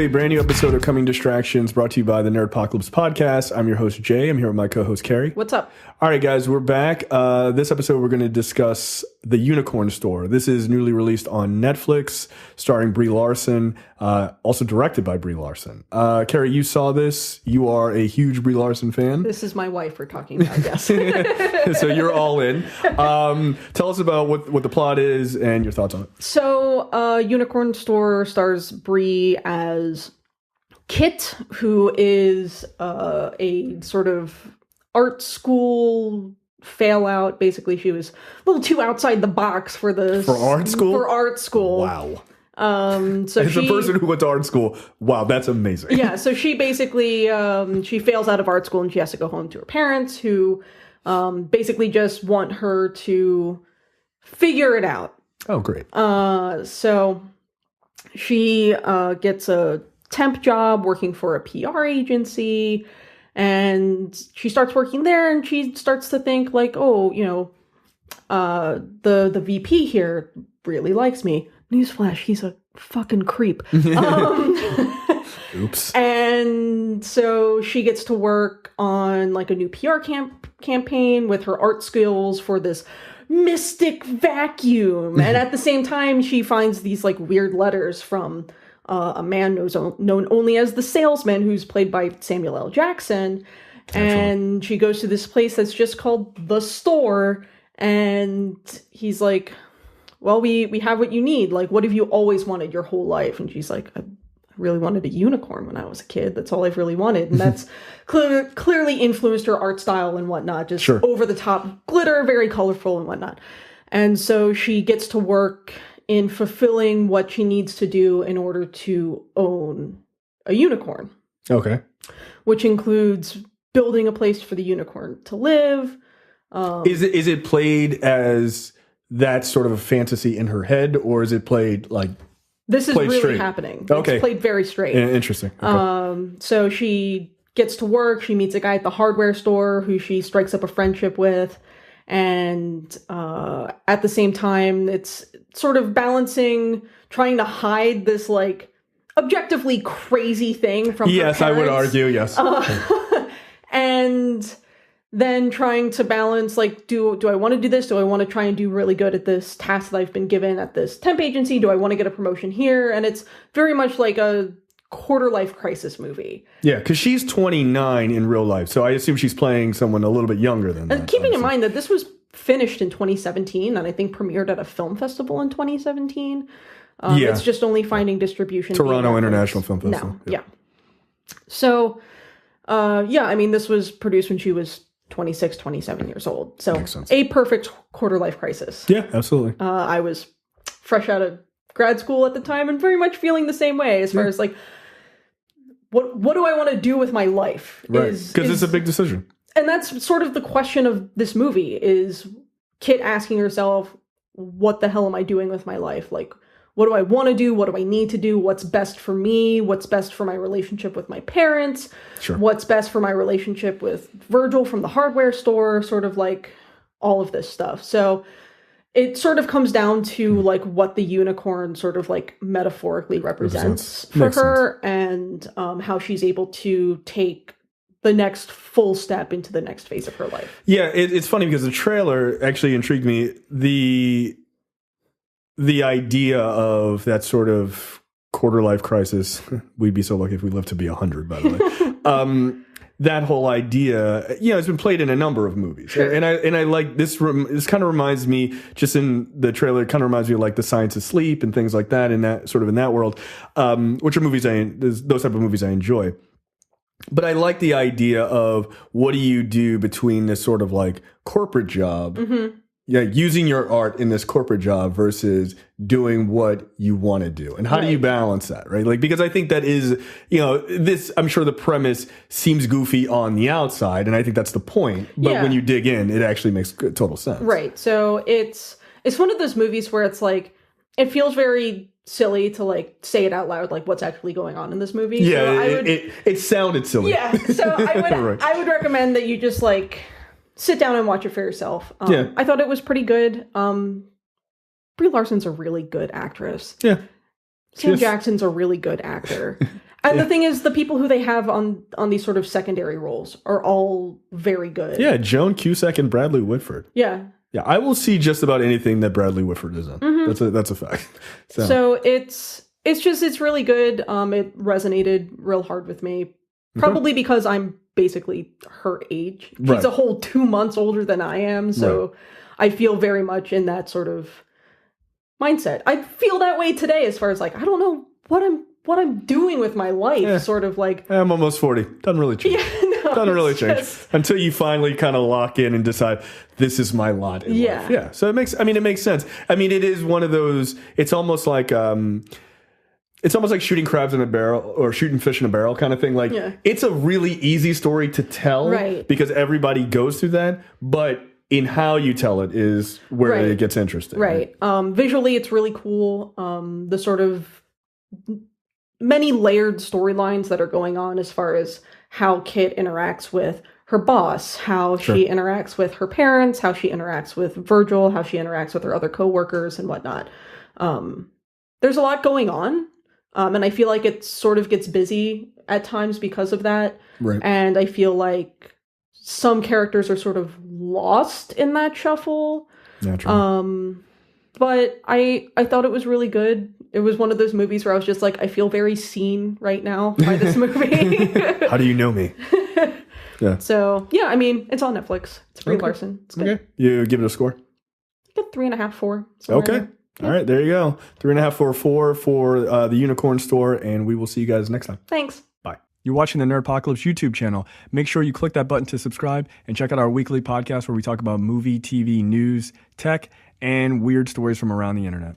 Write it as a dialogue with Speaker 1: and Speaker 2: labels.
Speaker 1: a brand new episode of Coming Distractions brought to you by the Nerdpocalypse podcast. I'm your host, Jay. I'm here with my co-host, Carrie.
Speaker 2: What's up?
Speaker 1: All right, guys, we're back. This episode, we're going to discuss The Unicorn Store. This is newly released on Netflix, starring Brie Larson, also directed by Brie Larson. Carrie, you saw this. You are a huge Brie Larson fan.
Speaker 2: This is my wife we're talking about, yes.
Speaker 1: So you're all in. Tell us about what the plot is and your thoughts on it.
Speaker 2: So, Unicorn Store stars Brie as Kit, who is a sort of art school fail out. Basically, she was a little too outside the box for art school. For art school.
Speaker 1: Wow.
Speaker 2: So
Speaker 1: as a person who went to art school, wow, that's amazing.
Speaker 2: Yeah, so she basically she fails out of art school and she has to go home to her parents, who basically just want her to figure it out.
Speaker 1: Oh, great.
Speaker 2: So she gets a temp job working for a PR agency, and she starts working there, and she starts to think like, oh, you know, the VP here really likes me. Newsflash, he's a fucking creep.
Speaker 1: Oops.
Speaker 2: And so she gets to work on like a new PR campaign with her art skills for this mystic vacuum. And at the same time, she finds these like weird letters from a man known only as the Salesman, who's played by Samuel L. Jackson. And she goes to this place that's just called The Store. And he's like, well, we have what you need. Like, what have you always wanted your whole life? And she's like, I really wanted a unicorn when I was a kid. That's all I've really wanted. And that's clearly influenced her art style and whatnot. Just over the top glitter, very colorful and whatnot. And so she gets to work in fulfilling what she needs to do in order to own a unicorn.
Speaker 1: Okay.
Speaker 2: Which includes building a place for the unicorn to live.
Speaker 1: Is it played as that sort of a fantasy in her head, or is it played like...
Speaker 2: This is really
Speaker 1: straight?
Speaker 2: happening.
Speaker 1: Okay.
Speaker 2: It's played very straight.
Speaker 1: Interesting. Okay.
Speaker 2: So she gets to work. She meets a guy at the hardware store who she strikes up a friendship with. And at the same time, it's sort of balancing, trying to hide this like objectively crazy thing from her parents.
Speaker 1: I would argue, yes.
Speaker 2: And then trying to balance, like, do I want to do this? Do I want to try and do really good at this task that I've been given at this temp agency? Do I want to get a promotion here? And it's very much like a quarter-life crisis movie.
Speaker 1: Yeah, because she's 29 in real life, so I assume she's playing someone a little bit younger than that.
Speaker 2: And keeping in mind that this was finished in 2017, and I think premiered at a film festival in 2017. It's just only finding distribution.
Speaker 1: Toronto International Film Festival.
Speaker 2: No, yeah. So, I mean, this was produced when she was 26, 27 years old. So a perfect quarter-life crisis.
Speaker 1: Yeah, absolutely.
Speaker 2: I was fresh out of grad school at the time and very much feeling the same way as far as like, what do I want to do with my life?
Speaker 1: Right, because it's a big decision.
Speaker 2: And that's sort of the question of this movie, is Kit asking herself, what the hell am I doing with my life? Like, what do I want to do? What do I need to do? What's best for me? What's best for my relationship with my parents?
Speaker 1: Sure.
Speaker 2: What's best for my relationship with Virgil from the hardware store? Sort of like all of this stuff. So it sort of comes down to like what the unicorn sort of like metaphorically represents for her, and how she's able to take the next full step into the next phase of her life.
Speaker 1: Yeah, it's funny because the trailer actually intrigued me. The idea of that sort of quarter-life crisis, we'd be so lucky if we lived to be 100, by the way. That whole idea, it's been played in a number of movies. Sure. And I like this. This kind of reminds me, just in the trailer, it kind of reminds me of like The Science of Sleep and things like that, in that world, which are movies those type of movies I enjoy. But I like the idea of what do you do between this sort of like corporate job, using your art in this corporate job versus doing what you want to do. And how do you balance that, right? Like, because I think that is, I'm sure the premise seems goofy on the outside, and I think that's the point. But when you dig in, it actually makes total sense. Right.
Speaker 2: So it's one of those movies where it's like, it feels very silly to like say it out loud, like what's actually going on in this movie.
Speaker 1: Yeah, so it sounded silly.
Speaker 2: Yeah, so I would recommend that you just like sit down and watch it for yourself. I thought it was pretty good. Brie Larson's a really good actress.
Speaker 1: Yeah.
Speaker 2: Sam Jackson's a really good actor. And the thing is, the people who they have on these sort of secondary roles are all very good.
Speaker 1: Yeah, Joan Cusack and Bradley Whitford.
Speaker 2: Yeah.
Speaker 1: Yeah, I will see just about anything that Bradley Whitford is in. That's a fact.
Speaker 2: So it's really good. It resonated real hard with me. Probably because I'm basically her age. She's a whole 2 months older than I am, so I feel very much in that sort of mindset. I feel that way today as far as like, I don't know what I'm doing with my life, sort of like...
Speaker 1: I'm almost 40. Doesn't really change. Doesn't really change. Until you finally kind of lock in and decide, this is my lot in life. Yeah. So it makes sense. I mean, it is one of those... It's almost like shooting crabs in a barrel or shooting fish in a barrel kind of thing. Like, it's a really easy story to tell because everybody goes through that. But in how you tell it is where it gets interesting.
Speaker 2: Right. Visually, it's really cool. The sort of many layered storylines that are going on as far as how Kit interacts with her boss, how she interacts with her parents, how she interacts with Virgil, how she interacts with her other coworkers and whatnot. There's a lot going on. And I feel like it sort of gets busy at times because of that. Right. And I feel like some characters are sort of lost in that shuffle. Naturally. But I thought it was really good. It was one of those movies where I was just like, I feel very seen right now by this movie.
Speaker 1: How do you know me? Yeah.
Speaker 2: So, yeah, I mean, it's on Netflix. It's Brie Larson. It's good.
Speaker 1: Okay. You give it a score?
Speaker 2: I get 3.5, 4.
Speaker 1: Okay. All right, there you go. 3.5, 4 for the Unicorn Store, and we will see you guys next time.
Speaker 2: Thanks.
Speaker 1: Bye. You're watching the Nerdpocalypse YouTube channel. Make sure you click that button to subscribe and check out our weekly podcast where we talk about movie, TV, news, tech, and weird stories from around the internet.